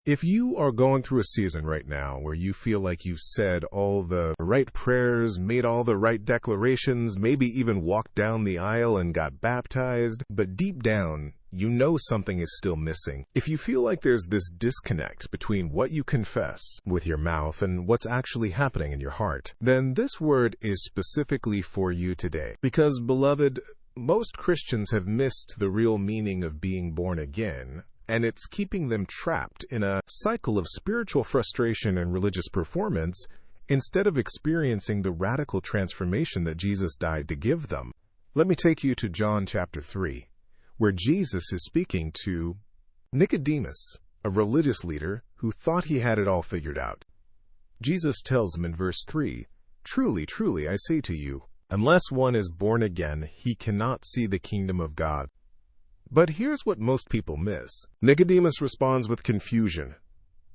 If you are going through a season right now where you feel like you've said all the right prayers, made all the right declarations, maybe even walked down the aisle and got baptized, but deep down, you know something is still missing. If you feel like there's this disconnect between what you confess with your mouth and what's actually happening in your heart, then this word is specifically for you today. Because, beloved, most Christians have missed the real meaning of being born again, and it's keeping them trapped in a cycle of spiritual frustration and religious performance instead of experiencing the radical transformation that Jesus died to give them. Let me take you to John chapter 3, where Jesus is speaking to Nicodemus, a religious leader who thought he had it all figured out. Jesus tells him in verse 3, "Truly, truly, I say to you, unless one is born again, he cannot see the kingdom of God." But here's what most people miss. Nicodemus responds with confusion,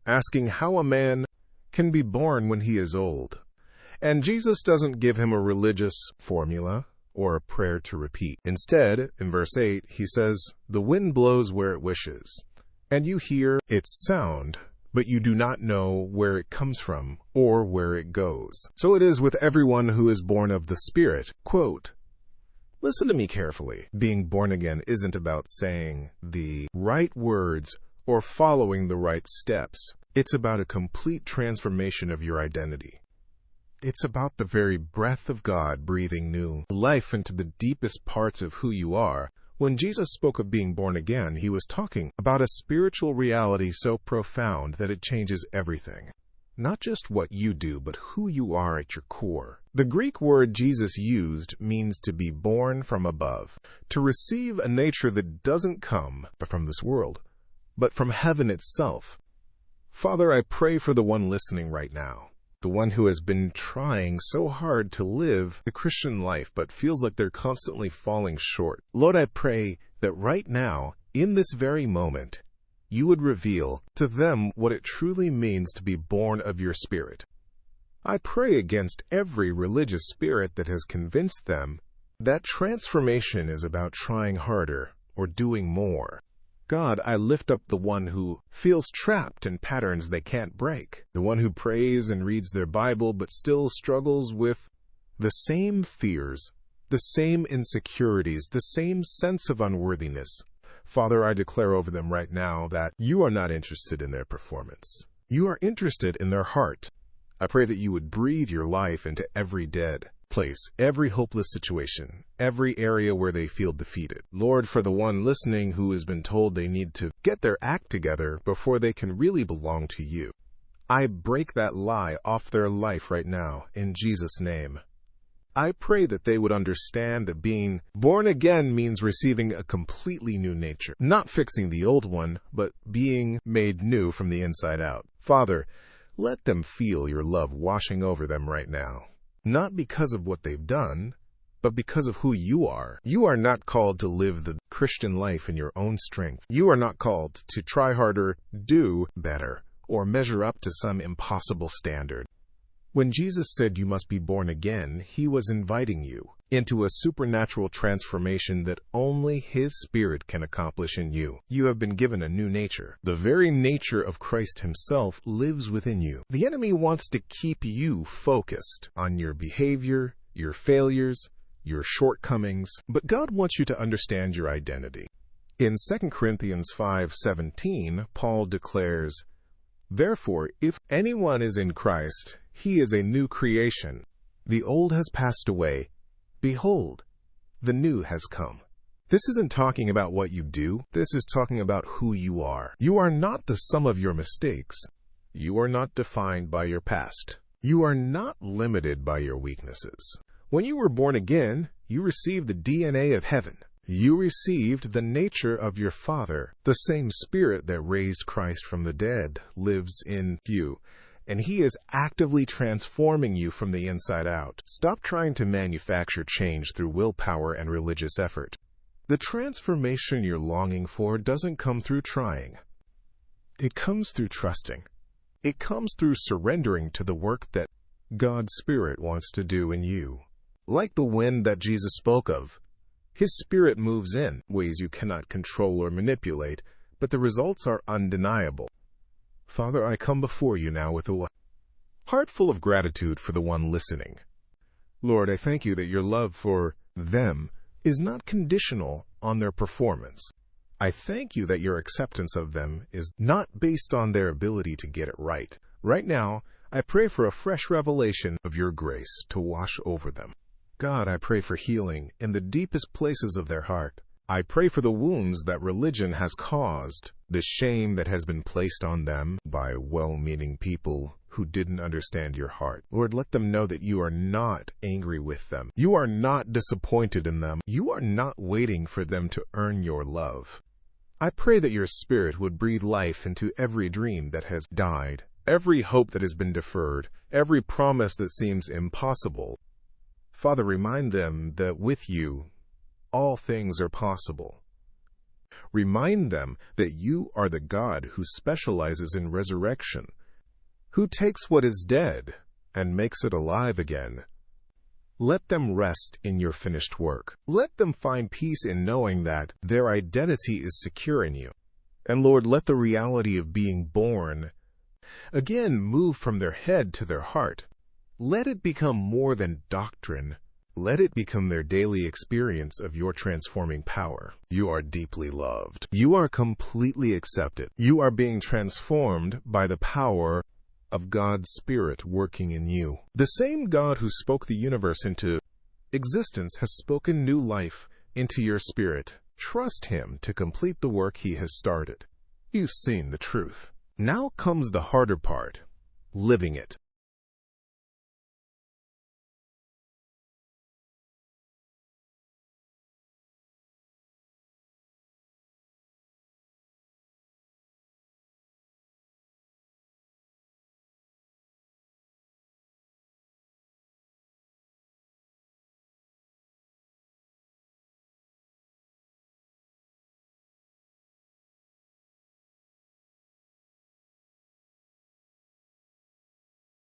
asking how a man can be born when he is old. And Jesus doesn't give him a religious formula or a prayer to repeat. Instead, in verse 8, he says, "The wind blows where it wishes, and you hear its sound, but you do not know where it comes from or where it goes. So it is with everyone who is born of the Spirit." Quote, listen to me carefully. Being born again isn't about saying the right words or following the right steps. It's about a complete transformation of your identity. It's about the very breath of God breathing new life into the deepest parts of who you are. When Jesus spoke of being born again, he was talking about a spiritual reality so profound that it changes everything. Not just what you do, but who you are at your core. The Greek word Jesus used means to be born from above, to receive a nature that doesn't come from this world, but from heaven itself. Father, I pray for the one listening right now, the one who has been trying so hard to live the Christian life but feels like they're constantly falling short. Lord, I pray that right now, in this very moment, you would reveal to them what it truly means to be born of your Spirit. I pray against every religious spirit that has convinced them that transformation is about trying harder or doing more. God, I lift up the one who feels trapped in patterns they can't break, the one who prays and reads their Bible but still struggles with the same fears, the same insecurities, the same sense of unworthiness. Father, I declare over them right now that you are not interested in their performance. You are interested in their heart. I pray that you would breathe your life into every dead place, every hopeless situation, every area where they feel defeated. Lord, for the one listening who has been told they need to get their act together before they can really belong to you, I break that lie off their life right now, in Jesus' name. I pray that they would understand that being born again means receiving a completely new nature, not fixing the old one, but being made new from the inside out. Father, let them feel your love washing over them right now, not because of what they've done, but because of who you are. You are not called to live the Christian life in your own strength. You are not called to try harder, do better, or measure up to some impossible standard. When Jesus said you must be born again, he was inviting you into a supernatural transformation that only his Spirit can accomplish in you. You have been given a new nature. The very nature of Christ himself lives within you. The enemy wants to keep you focused on your behavior, your failures, your shortcomings, but God wants you to understand your identity. In 2 Corinthians 5:17, Paul declares, "Therefore, if anyone is in Christ, he is a new creation. The old has passed away. Behold, the new has come." This isn't talking about what you do. This is talking about who you are. You are not the sum of your mistakes. You are not defined by your past. You are not limited by your weaknesses. When you were born again, you received the DNA of heaven. You received the nature of your Father. The same Spirit that raised Christ from the dead lives in you, and he is actively transforming you from the inside out. Stop trying to manufacture change through willpower and religious effort. The transformation you're longing for doesn't come through trying. It comes through trusting. It comes through surrendering to the work that God's Spirit wants to do in you. Like the wind that Jesus spoke of, his Spirit moves in ways you cannot control or manipulate, but the results are undeniable. Father, I come before you now with a heart full of gratitude for the one listening. Lord, I thank you that your love for them is not conditional on their performance. I thank you that your acceptance of them is not based on their ability to get it right. Right now, I pray for a fresh revelation of your grace to wash over them. God, I pray for healing in the deepest places of their heart. I pray for the wounds that religion has caused, the shame that has been placed on them by well-meaning people who didn't understand your heart. Lord, let them know that you are not angry with them. You are not disappointed in them. You are not waiting for them to earn your love. I pray that your Spirit would breathe life into every dream that has died, every hope that has been deferred, every promise that seems impossible. Father, remind them that with you, all things are possible. Remind them that you are the God who specializes in resurrection, who takes what is dead and makes it alive again. Let them rest in your finished work. Let them find peace in knowing that their identity is secure in you. And Lord, let the reality of being born again move from their head to their heart. Let it become more than doctrine. Let it become their daily experience of your transforming power. You are deeply loved. You are completely accepted. You are being transformed by the power of God's Spirit working in you. The same God who spoke the universe into existence has spoken new life into your spirit. Trust Him to complete the work He has started. You've seen the truth. Now comes the harder part, living it.